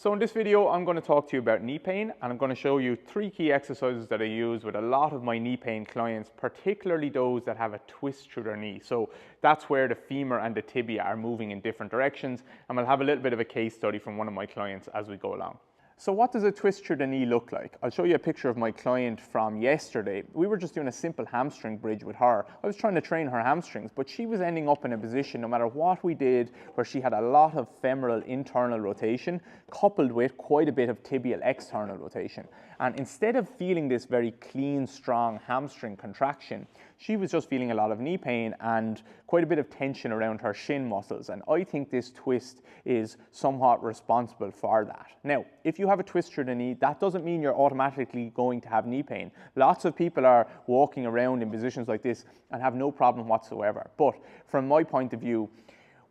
So in this video, I'm going to talk to you about knee pain, and I'm going to show you 3 key exercises that I use with a lot of my knee pain clients, particularly those that have a twist through their knee. So that's where the femur and the tibia are moving in different directions, and we'll have a little bit of a case study from one of my clients as we go along. So what does a twist through the knee look like? I'll show you a picture of my client from yesterday. We were just doing a simple hamstring bridge with her. I was trying to train her hamstrings, but she was ending up in a position, no matter what we did, where she had a lot of femoral internal rotation, coupled with quite a bit of tibial external rotation. And instead of feeling this very clean, strong hamstring contraction, she was just feeling a lot of knee pain and quite a bit of tension around her shin muscles. And I think this twist is somewhat responsible for that. Now, if you have a twist through the knee, that doesn't mean you're automatically going to have knee pain. Lots of people are walking around in positions like this and have no problem whatsoever. But from my point of view,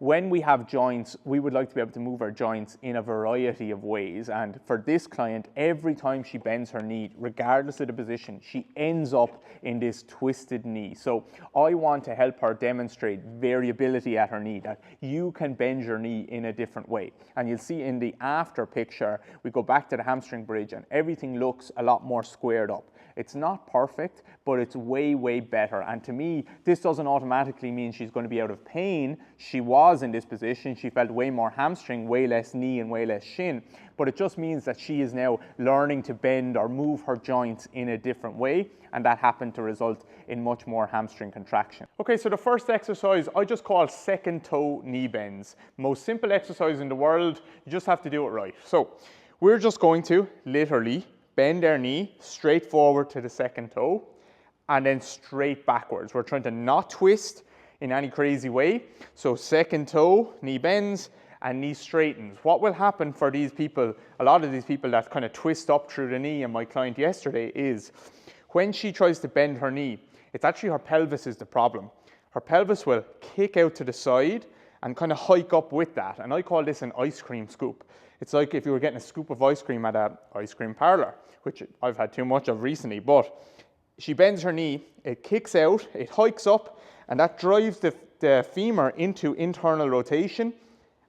when we have joints, we would like to be able to move our joints in a variety of ways. And for this client, every time she bends her knee, regardless of the position, she ends up in this twisted knee. So I want to help her demonstrate variability at her knee, that you can bend your knee in a different way. And you'll see in the after picture, we go back to the hamstring bridge and everything looks a lot more squared up. It's not perfect, but it's way, way better. And to me, this doesn't automatically mean she's going to be out of pain. She was in this position. She felt way more hamstring, way less knee, and way less shin. But it just means that she is now learning to bend or move her joints in a different way. And that happened to result in much more hamstring contraction. Okay, so the first exercise I just call second toe knee bends. Most simple exercise in the world. You just have to do it right. So we're just going to literally bend our knee straight forward to the second toe and then straight backwards. We're trying to not twist in any crazy way. So second toe, knee bends and knee straightens. What will happen for these people, a lot of these people that kind of twist up through the knee, and my client yesterday, is when she tries to bend her knee, it's actually her pelvis is the problem. Her pelvis will kick out to the side and kind of hike up with that. And I call this an ice cream scoop. It's like if you were getting a scoop of ice cream at an ice cream parlor, which I've had too much of recently. But she bends her knee, it kicks out, it hikes up, and that drives the femur into internal rotation,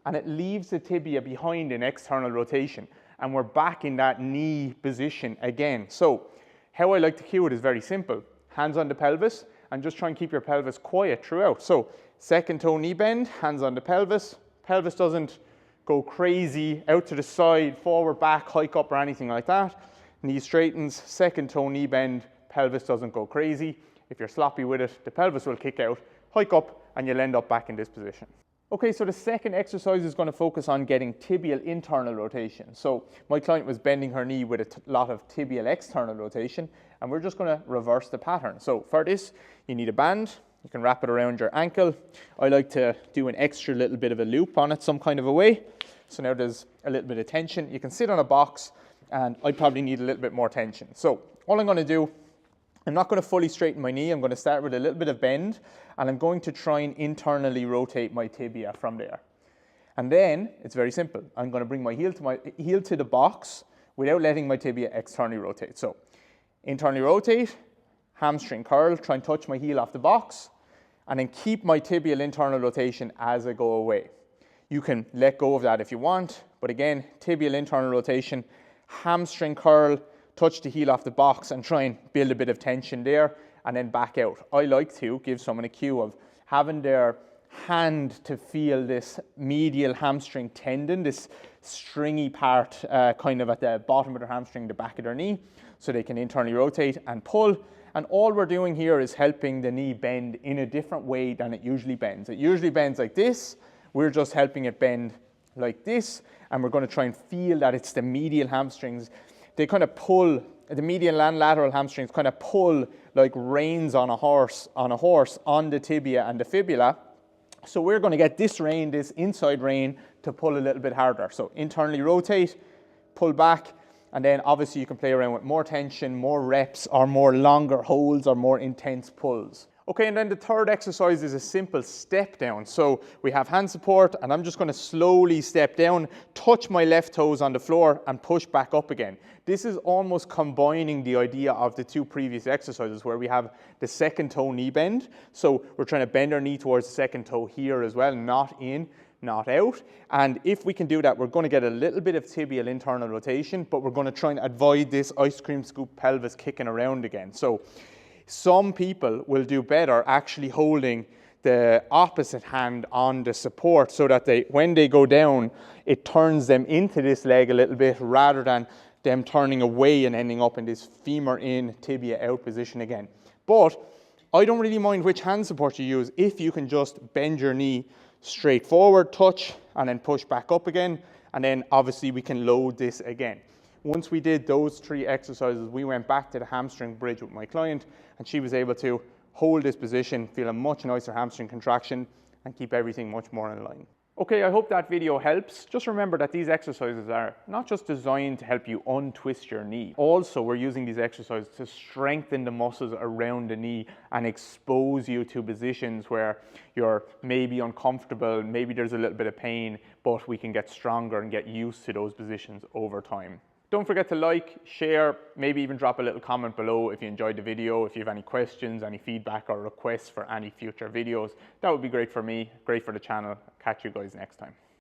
and it leaves the tibia behind in external rotation. And we're back in that knee position again. So how I like to cue it is very simple. Hands on the pelvis, and just try and keep your pelvis quiet throughout. So second toe knee bend, hands on the pelvis. Pelvis doesn't go crazy out to the side, forward, back, hike up or anything like that. Knee straightens, second toe knee bend, pelvis doesn't go crazy. If you're sloppy with it, the pelvis will kick out, hike up, and you'll end up back in this position. Okay, so the second exercise is going to focus on getting tibial internal rotation. So my client was bending her knee with a lot of tibial external rotation, and we're just going to reverse the pattern. So for this, you need a band. You can wrap it around your ankle. I like to do an extra little bit of a loop on it, some kind of a way. So now there's a little bit of tension. You can sit on a box, and I probably need a little bit more tension. So all I'm going to do, I'm not going to fully straighten my knee. I'm going to start with a little bit of bend, and I'm going to try and internally rotate my tibia from there. And then it's very simple. I'm going to bring my heel to the box without letting my tibia externally rotate. So internally rotate, hamstring curl, try and touch my heel off the box, and then keep my tibial internal rotation as I go away. You can let go of that if you want, but again, tibial internal rotation, hamstring curl, touch the heel off the box and try and build a bit of tension there and then back out. I like to give someone a cue of having their hand to feel this medial hamstring tendon, this stringy part kind of at the bottom of their hamstring, the back of their knee, so they can internally rotate and pull. And all we're doing here is helping the knee bend in a different way than it usually bends. It usually bends like this. We're just helping it bend like this, and we're going to try and feel that it's the medial hamstrings. They kind of pull, the medial and lateral hamstrings kind of pull like reins on a horse on the tibia and the fibula. So we're going to get this rein, this inside rein, to pull a little bit harder. So internally rotate, pull back, and then obviously you can play around with more tension, more reps, or more longer holds, or more intense pulls. Okay, and then the third exercise is a simple step down. So we have hand support, and I'm just going to slowly step down, touch my left toes on the floor, and push back up again. This is almost combining the idea of the 2 previous exercises where we have the second toe knee bend. So we're trying to bend our knee towards the second toe here as well, not in. not out. And if we can do that, we're going to get a little bit of tibial internal rotation, but we're going to try and avoid this ice cream scoop pelvis kicking around again. So some people will do better actually holding the opposite hand on the support so that when they go down, it turns them into this leg a little bit rather than them turning away and ending up in this femur in, tibia out position again. But I don't really mind which hand support you use if you can just bend your knee straight forward, touch, and then push back up again. And then obviously we can load this again. Once we did those 3 exercises, we went back to the hamstring bridge with my client, and she was able to hold this position, feel a much nicer hamstring contraction, and keep everything much more in line. Okay, I hope that video helps. Just remember that these exercises are not just designed to help you untwist your knee. Also, we're using these exercises to strengthen the muscles around the knee and expose you to positions where you're maybe uncomfortable, maybe there's a little bit of pain, but we can get stronger and get used to those positions over time. Don't forget to like, share, maybe even drop a little comment below if you enjoyed the video. If you have any questions, any feedback or requests for any future videos, that would be great for me, great for the channel. Catch you guys next time.